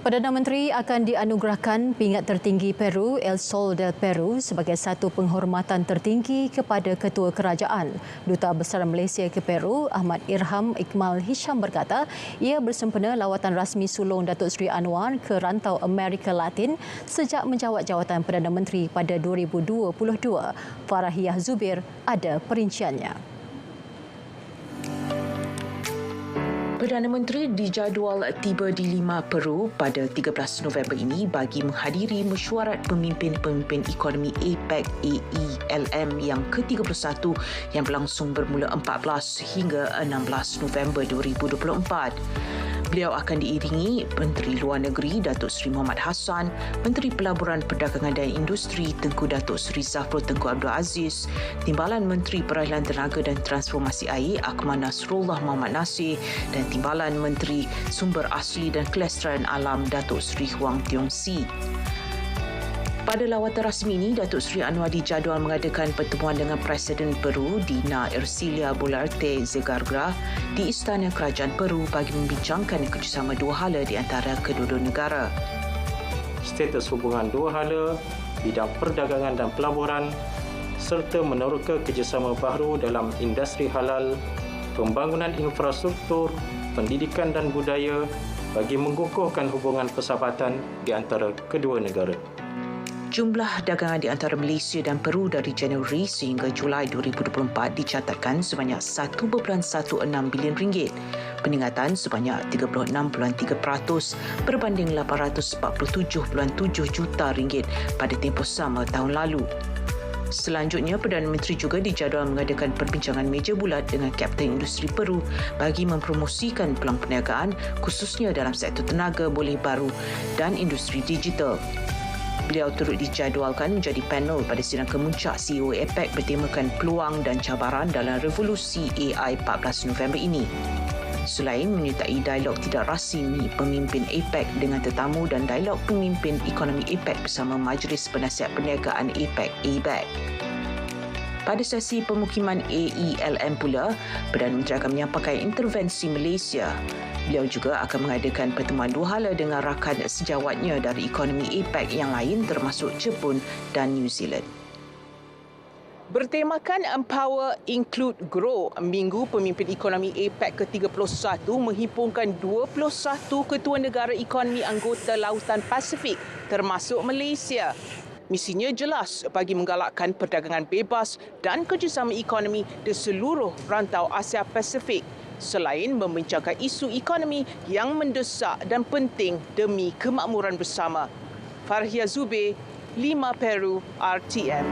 Perdana Menteri akan dianugerahkan pingat tertinggi Peru, El Sol del Peru sebagai satu penghormatan tertinggi kepada ketua kerajaan. Duta Besar Malaysia ke Peru, Ahmad Irham Iqmal Hisham berkata, ia bersempena lawatan rasmi sulung Datuk Seri Anwar ke rantau Amerika Latin sejak menjawat jawatan Perdana Menteri pada 2022. Farahiyah Zubir ada perinciannya. Perdana Menteri dijadual tiba di Lima, Peru pada 13 November ini bagi menghadiri mesyuarat pemimpin-pemimpin ekonomi APEC AELM yang ke-31 yang berlangsung bermula 14 hingga 16 November 2024. Beliau akan diiringi Menteri Luar Negeri Datuk Seri Muhammad Hassan, Menteri Pelaburan Perdagangan dan Industri Tengku Datuk Seri Zafrul Tengku Abdul Aziz, Timbalan Menteri Perairan Tenaga dan Transformasi Air Akmal Nasrullah Muhammad Nasir dan Timbalan Menteri Sumber Asli dan Kelestarian Alam Datuk Seri Huang Tiong Si. Pada lawatan rasmi ini, Datuk Seri Anwar dijadual mengadakan pertemuan dengan Presiden Peru Dina Ercilia Boluarte Zegarra di Istana Kerajaan Peru bagi membincangkan kerjasama dua hala di antara kedua-dua negara. Status hubungan dua hala, bidang perdagangan dan pelaburan serta meneroka kerjasama baharu dalam industri halal, pembangunan infrastruktur, pendidikan dan budaya bagi mengukuhkan hubungan persahabatan di antara kedua negara. Jumlah dagangan di antara Malaysia dan Peru dari Januari sehingga Julai 2024 dicatatkan sebanyak 1.16 bilion ringgit, peningkatan sebanyak 36.3% berbanding 847.7 juta ringgit pada tempoh sama tahun lalu. Selanjutnya, Perdana Menteri juga dijadual mengadakan perbincangan meja bulat dengan Kapten Industri Peru bagi mempromosikan peluang perniagaan khususnya dalam sektor tenaga boleh baru dan industri digital. Beliau turut dijadualkan menjadi panel pada sidang kemuncak CEO APEC bertemakan peluang dan cabaran dalam revolusi AI 14 November ini. Selain menyertai dialog tidak rasmi pemimpin APEC dengan tetamu dan dialog pemimpin ekonomi APEC bersama Majlis Penasihat Perniagaan APEC (ABAC). Pada sesi pemukiman AELM pula, Perdana Menteri akan menyampaikan intervensi Malaysia. Beliau juga akan mengadakan pertemuan dua hala dengan rakan sejawatnya dari ekonomi APEC yang lain termasuk Jepun dan New Zealand. Bertemakan Empower, Include, Grow, Minggu Pemimpin Ekonomi APEC ke-31 menghimpunkan 21 ketua negara ekonomi anggota Lautan Pasifik termasuk Malaysia. Misinya jelas bagi menggalakkan perdagangan bebas dan kerjasama ekonomi di seluruh rantau Asia Pasifik selain membincangkan isu ekonomi yang mendesak dan penting demi kemakmuran bersama. Farahiyah Zubir, Lima, Peru, RTM.